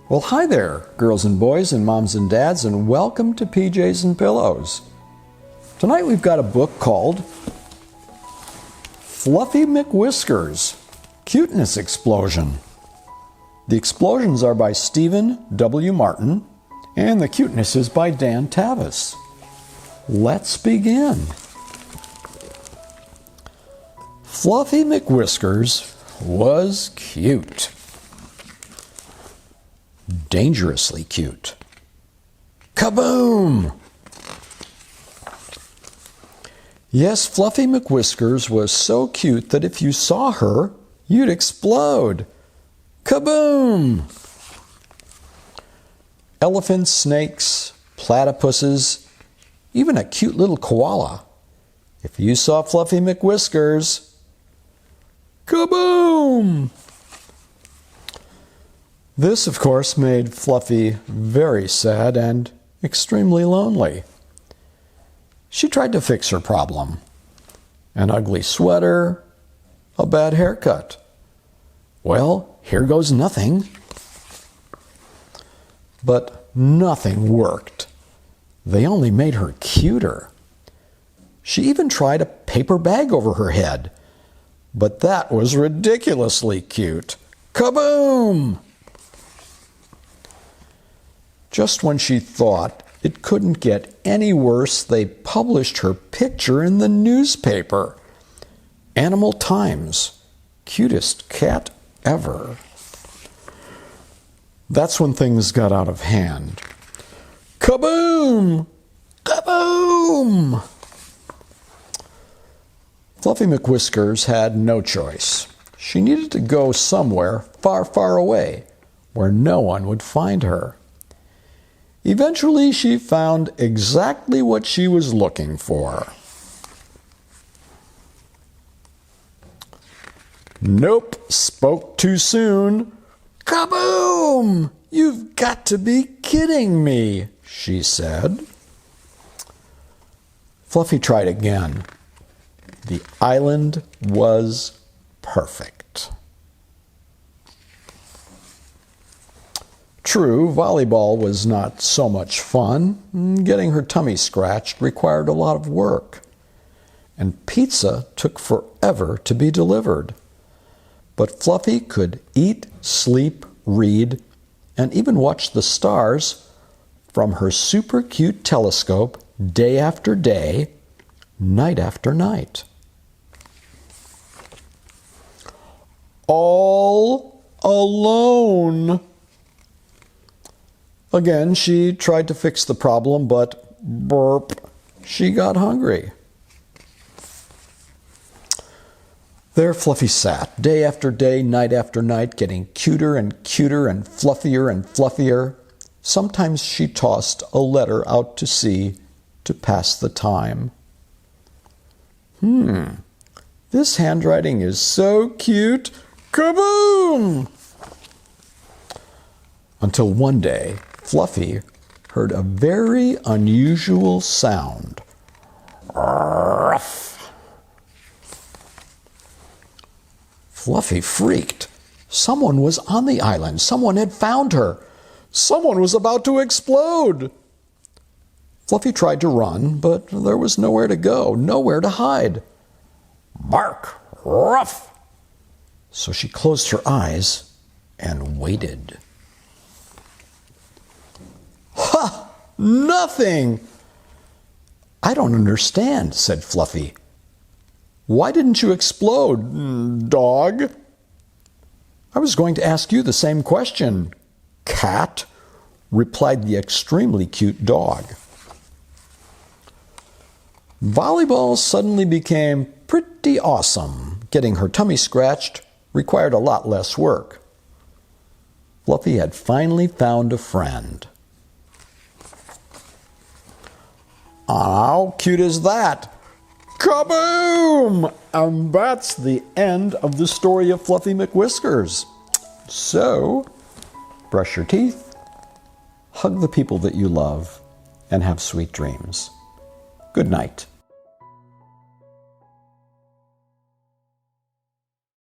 Well, hi there, girls and boys and moms and dads, and welcome to PJs and Pillows. Tonight we've got a book called Fluffy McWhiskers Cuteness Explosion. The explosions are by Stephen W. Martin, and the cuteness is by Dan Tavis. Let's begin. Fluffy McWhiskers was cute. Dangerously cute. Kaboom! Yes, Fluffy McWhiskers was so cute that if you saw her, you'd explode. Kaboom! Elephants, snakes, platypuses, even a cute little koala. If you saw Fluffy McWhiskers, kaboom! This, of course, made Fluffy very sad and extremely lonely. She tried to fix her problem. An ugly sweater, a bad haircut. Well, here goes nothing. But nothing worked. They only made her cuter. She even tried a paper bag over her head. But that was ridiculously cute. Kaboom! Just when she thought it couldn't get any worse, they published her picture in the newspaper. Animal Times, cutest cat ever. That's when things got out of hand. Kaboom! Kaboom! Fluffy McWhiskers had no choice. She needed to go somewhere far, far away, where no one would find her. Eventually, she found exactly what she was looking for. Nope, spoke too soon. Kaboom! You've got to be kidding me, she said. Fluffy tried again. The island was perfect. True, volleyball was not so much fun. Getting her tummy scratched required a lot of work. And pizza took forever to be delivered. But Fluffy could eat, sleep, read, and even watch the stars from her super cute telescope day after day, night after night. All alone. Again, she tried to fix the problem, but burp, she got hungry. There Fluffy sat, day after day, night after night, getting cuter and cuter and fluffier. Sometimes she tossed a letter out to sea to pass the time. This handwriting is so cute. Kaboom! Until one day, Fluffy heard a very unusual sound. Ruff. Fluffy freaked. Someone was on the island. Someone had found her. Someone was about to explode. Fluffy tried to run, but there was nowhere to go, nowhere to hide. Bark! Ruff! So she closed her eyes and waited. Ha! Nothing! I don't understand, said Fluffy. Why didn't you explode, dog? I was going to ask you the same question, cat, replied the extremely cute dog. Volleyball suddenly became pretty awesome. Getting her tummy scratched required a lot less work. Fluffy had finally found a friend. How cute is that? Kaboom! And that's the end of the story of Fluffy McWhiskers. So, brush your teeth, hug the people that you love, and have sweet dreams. Good night.